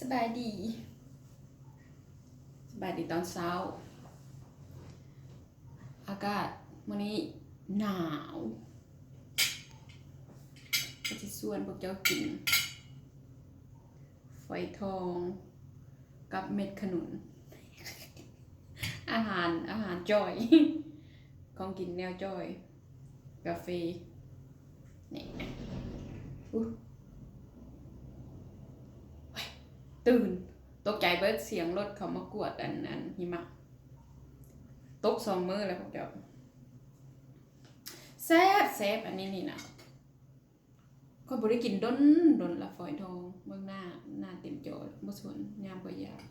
สบายดีสบายดีตอนเช้าอากาศวันนี้หนาวก็จะส่วนพวกเจ้ากินฝอยทองกับเม็ดขนุนอาหารจอยของกินแนวจอยกาแฟนี่ตื่นตกใจเบิดเสียงรถเขามากวดอันหิมะตก2 มื้อแล้วพวกเจ้าแซ่บอันนี้นี่นะก็บ่ได้กินดนละฝอยทองเบิ่งหน้าเต็มจอบ่สวนยามบ่ยาก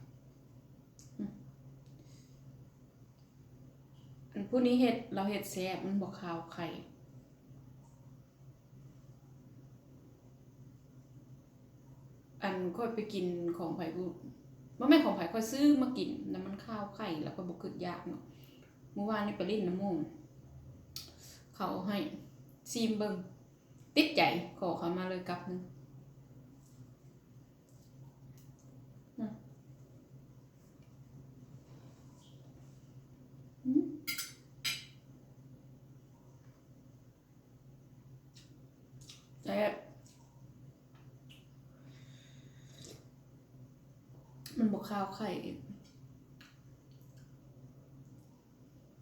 อันผู้นี้เราเฮ็ดแซ่บมันบ่ขาวไข่อันค่อยไปกินของไผบ่แม่นของไผค่อยซื้อมากินแล้วมันข้าวไข่แล้วก็บ่คิดยากเนาะเมื่อวานนี้ไปลิ้นน้ำมูกเขาให้ซีมเบิ่งติดใจขอเขามาเลยกับนึงแต่มันบอกข้าวไข่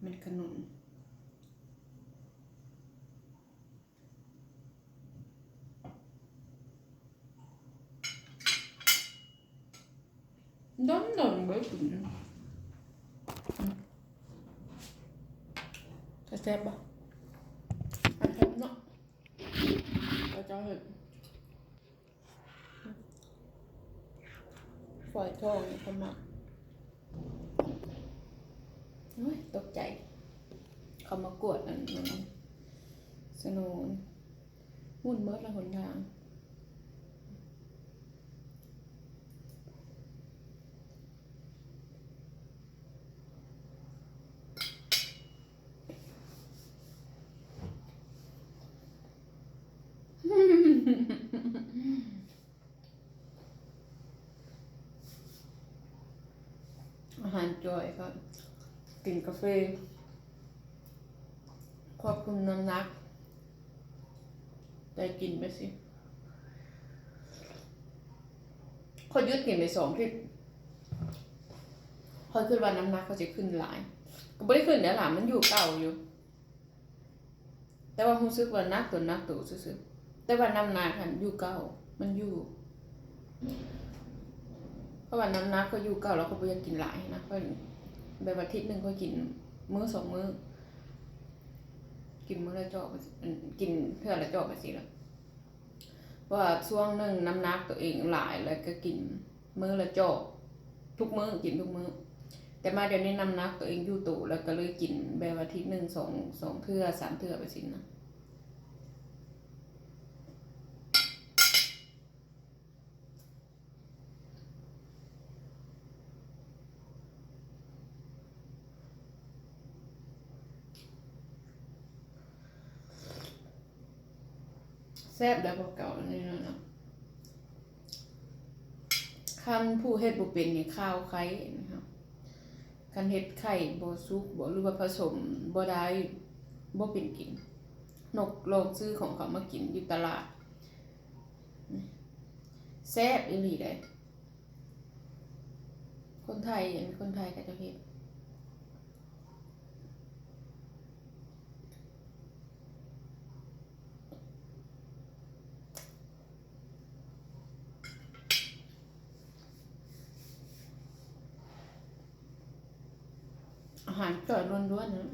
มันขนุนดนไว้ถึงจะแซ่บปะแซ่บเนาะเราจะเห็นฝอยทองเขามาตกใจเขามากวดอันนั้นสนุนมุ่นเมิดละหนทางอาหารจอยก็กินกาแฟควบคุมน้ำหนักได้กินไปสิเขายึดกินไป2 ที่พอขึ้นวันน้ำหนักเขาจะขึ้นหลายก็ไม่ได้ขึ้นเดี๋ยวหลานมันอยู่เก่าอยู่แต่ว่ารู้สึกว่านักตัวซื่อแต่ว่าน้ำหนักหันอยู่เก่ามันอยู่เพราะว่าน้ำหนักก็อยู่เก่าแล้วก็ไม่อยากกินหลายนะเพราะแบบอาทิตย์นึงก็กินมื้อ2 มื้อกินมื้อละจอกกินเท่าละจอกไปสิละว่าช่วงนึงน้ำหนักตัวเองหลายแล้วก็กินมื้อละจอกทุกมื้อกินทุกมื้อแต่มาเดี๋ยวนี้น้ำหนักตัวเองอยู่ตู่แล้วก็เลยกินแบบอาทิตย์นึง2 เทื่อ 3 เทื่อไปสินะแซ่บได้บ่เก่าอันนี้เนาะคันผู้เฮ็ดบ่เป็นนี่ข้าวไข่นะครับคันเฮ็ดไข่บ่สุกบ่หรือว่าผสมบ่ได้บ่เป็นกินนกลองซื้อของเขามากินอยู่ตลาดแซ่บอีหลีได้คนไทยก็จะเฮ็ดอาหารจ่อยล้วนๆนะ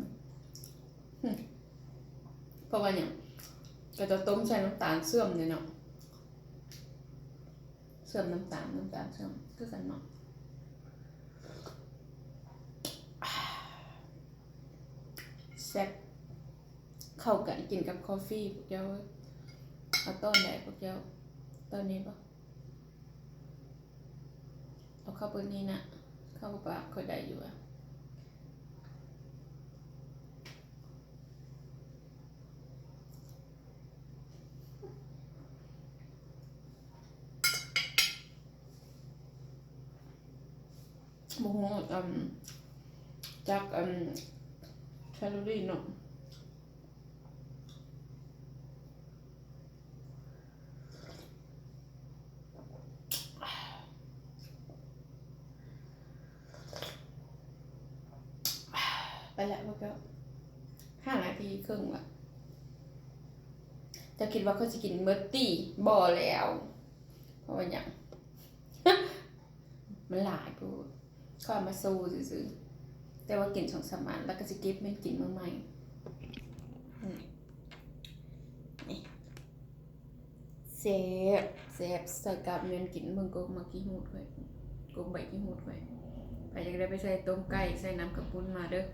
เพราะว่าเนี่ยก็จะต้มใส่น้ำตาลเสื่อมเนี่ยเนาะเสื่อมน้ำตาลเสื่อมคือกันเนาะแซ่บเข้ากันกินกับกาแฟพวกเจ้าเอาต้นไหนพวกเจ้าต้นนี้ปะเอาเข้าบนนี้นะเข้าปากค่อยได้อยู่อะ บ่ฮู้จากแคลอรี่เนาะไปแล้วพวกก็5 นาทีครึ่งละจะคิดว่าเขาจะกินเมอร์ตี้บ่แล้ว เพราะว่าอย่าง มันหลายปูก็เอามาสู้ซื้อๆแต่ว่ากิน2-3 วันแล้วก็จะเก็บไม่กินเมื่อใหม่นี่เซฟใส่กับเงินกินมึงก็มากี่หูดไว้กูใบกี่หูดไว้ไปจะได้ไปใส่ต้มไก่ใส่น้ำกระปุ้นมาเด้อ